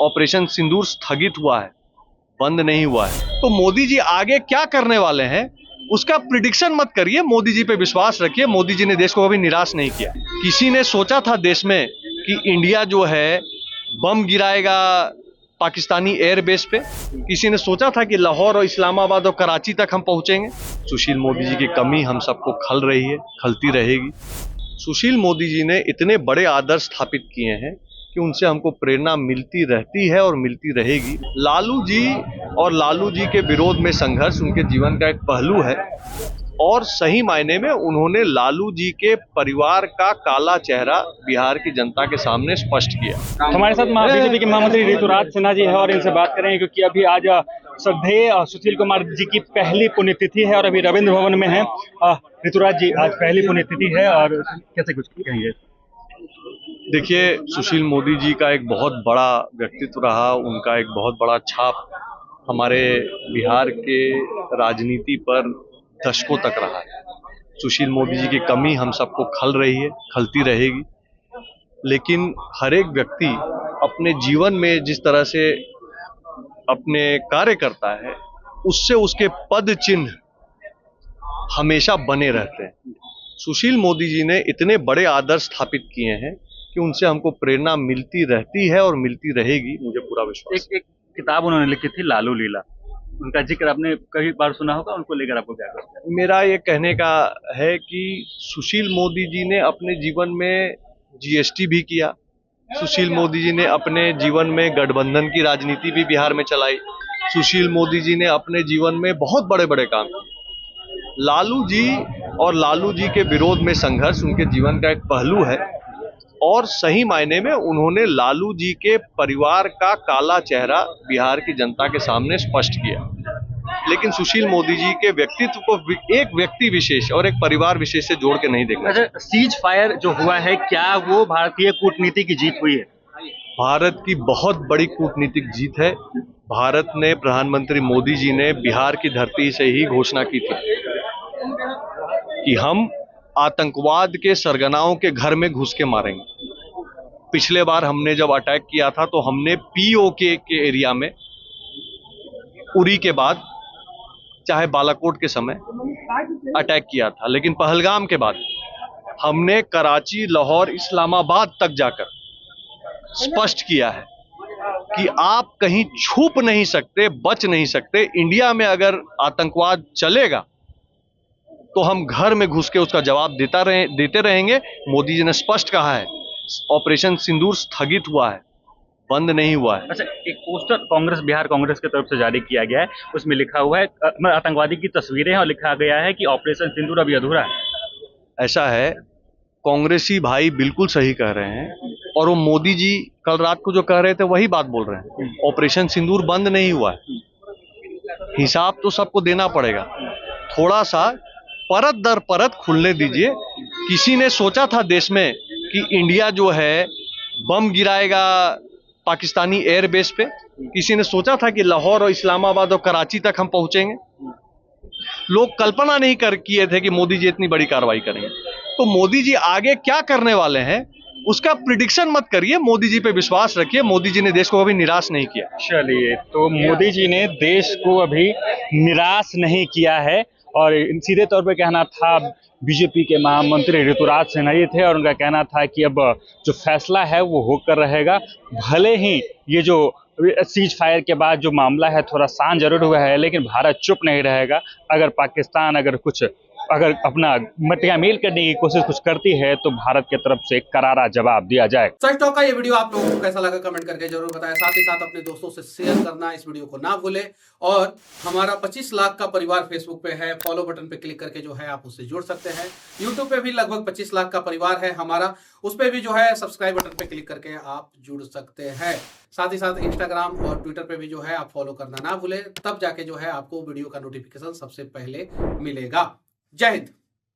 Operation सिंदूर स्थगित हुआ है, बंद नहीं हुआ है। तो मोदी जी आगे क्या करने वाले हैं उसका प्रिडिक्शन मत करिए, मोदी जी पे विश्वास रखिए। मोदी जी ने देश को कभी निराश नहीं किया। किसी ने सोचा था देश में कि इंडिया जो है बम गिराएगा पाकिस्तानी एयरबेस पे? किसी ने सोचा था कि लाहौर और इस्लामाबाद और कराची तक हम पहुंचेंगे? सुशील मोदी जी की कमी हम सबको खल रही है, खलती रहेगी। सुशील मोदी जी ने इतने बड़े आदर्श स्थापित किए हैं कि उनसे हमको प्रेरणा मिलती रहती है और मिलती रहेगी। लालू जी और लालू जी के विरोध में संघर्ष उनके जीवन का एक पहलू है और सही मायने में उन्होंने लालू जी के परिवार का काला चेहरा बिहार की जनता के सामने स्पष्ट किया। हमारे साथ बीजेपी के महामंत्री ऋतुराज सिन्हा जी है और इनसे बात करेंगे क्योंकि अभी आज श्रद्धेय सुशील कुमार जी की पहली पुण्यतिथि है और अभी रविंद्र भवन में है। ऋतुराज जी, आज पहली पुण्यतिथि है और कैसे कुछ कहेंगे? देखिए, सुशील मोदी जी का एक बहुत बड़ा व्यक्तित्व रहा, उनका एक बहुत बड़ा छाप हमारे बिहार के राजनीति पर दशकों तक रहा है। सुशील मोदी जी की कमी हम सबको खल रही है, खलती रहेगी। लेकिन हर एक व्यक्ति अपने जीवन में जिस तरह से अपने कार्य करता है उससे उसके पद चिन्ह हमेशा बने रहते हैं। सुशील मोदी जी ने इतने बड़े आदर्श स्थापित किए हैं कि उनसे हमको प्रेरणा मिलती रहती है और मिलती रहेगी, मुझे पूरा विश्वास। एक किताब उन्होंने लिखी थी लालू लीला, उनका जिक्र आपने कई बार सुना होगा, उनको लेकर आपको क्या कहना है? मेरा ये कहने का है कि सुशील मोदी जी ने अपने जीवन में जीएसटी भी किया। सुशील मोदी जी ने अपने जीवन में गठबंधन की राजनीति भी बिहार में चलाई। सुशील मोदी जी ने अपने जीवन में बहुत बड़े बड़े काम किए। लालू जी और लालू जी के विरोध में संघर्ष उनके जीवन का एक पहलू है और सही मायने में उन्होंने लालू जी के परिवार का काला चेहरा बिहार की जनता के सामने स्पष्ट किया। लेकिन सुशील मोदी जी के व्यक्तित्व को एक व्यक्ति विशेष और एक परिवार विशेष से जोड़ के नहीं देखना। अच्छा, सीज फायर जो हुआ है, क्या वो भारतीय कूटनीति की जीत हुई है? भारत की बहुत बड़ी कूटनीतिक जीत है। भारत ने, प्रधानमंत्री मोदी जी ने बिहार की धरती से ही घोषणा की थी कि हम आतंकवाद के सरगनाओं के घर में घुस के मारेंगे। पिछले बार हमने जब अटैक किया था तो हमने पीओके के एरिया में, उरी के बाद, चाहे बालाकोट के समय अटैक किया था, लेकिन पहलगाम के बाद हमने कराची, लाहौर, इस्लामाबाद तक जाकर स्पष्ट किया है कि आप कहीं छुप नहीं सकते, बच नहीं सकते। इंडिया में अगर आतंकवाद चलेगा तो हम घर में घुस के उसका जवाब देते रहेंगे। मोदी जी ने स्पष्ट कहा है, ऑपरेशन सिंदूर स्थगित हुआ है, बंद नहीं हुआ है। अच्छा, एक पोस्टर कांग्रेस, बिहार कांग्रेस की तरफ से जारी किया गया है, उसमें लिखा हुआ है आतंकवादी की तस्वीरें और लिखा गया है कि ऑपरेशन सिंदूर अभी अधूरा है। ऐसा है, कांग्रेसी भाई बिल्कुल सही कह रहे हैं और वो मोदी जी कल रात को जो कह रहे थे वही बात बोल रहे हैं। ऑपरेशन सिंदूर बंद नहीं हुआ है। हिसाब तो सबको देना पड़ेगा, थोड़ा सा परत दर परत खुलने दीजिए। किसी ने सोचा था देश में कि इंडिया जो है बम गिराएगा पाकिस्तानी एयरबेस पे? किसी ने सोचा था कि लाहौर और इस्लामाबाद और कराची तक हम पहुंचेंगे? लोग कल्पना नहीं किए थे कि मोदी जी इतनी बड़ी कार्रवाई करेंगे। तो मोदी जी आगे क्या करने वाले हैं उसका प्रिडिक्शन मत करिए, मोदी जी पे विश्वास रखिए। मोदी जी ने देश को कभी निराश नहीं किया। चलिए, तो मोदी जी ने देश को अभी निराश नहीं किया है और सीधे तौर पे कहना था बीजेपी के महामंत्री ऋतुराज सिन्हा जी थे और उनका कहना था कि अब जो फैसला है वो होकर रहेगा। भले ही ये जो सीज फायर के बाद जो मामला है थोड़ा शांत जरूर हुआ है, लेकिन भारत चुप नहीं रहेगा। अगर पाकिस्तान अगर अपना मटिया मेल करने की कोशिश कुछ करती है तो भारत की तरफ से करारा जवाब दिया जाए। सच टॉक का ये वीडियो आप लोगों को कैसा लगा कमेंट करके जरूर बताएं। साथ ही साथ अपने दोस्तों से शेयर करना इस वीडियो को ना भूलें और हमारा 25 लाख का परिवार फेसबुक पे है, फॉलो बटन पे क्लिक करके जो है आप उससे जुड़ सकते हैं। यूट्यूब पे भी लगभग 25 लाख का परिवार है हमारा, उस पर भी जो है सब्सक्राइब बटन पे क्लिक करके आप जुड़ सकते हैं। साथ ही साथ इंस्टाग्राम और ट्विटर पे भी जो है आप फॉलो करना ना भूलें, तब जाके जो है आपको वीडियो का नोटिफिकेशन सबसे पहले मिलेगा। जय हिंद।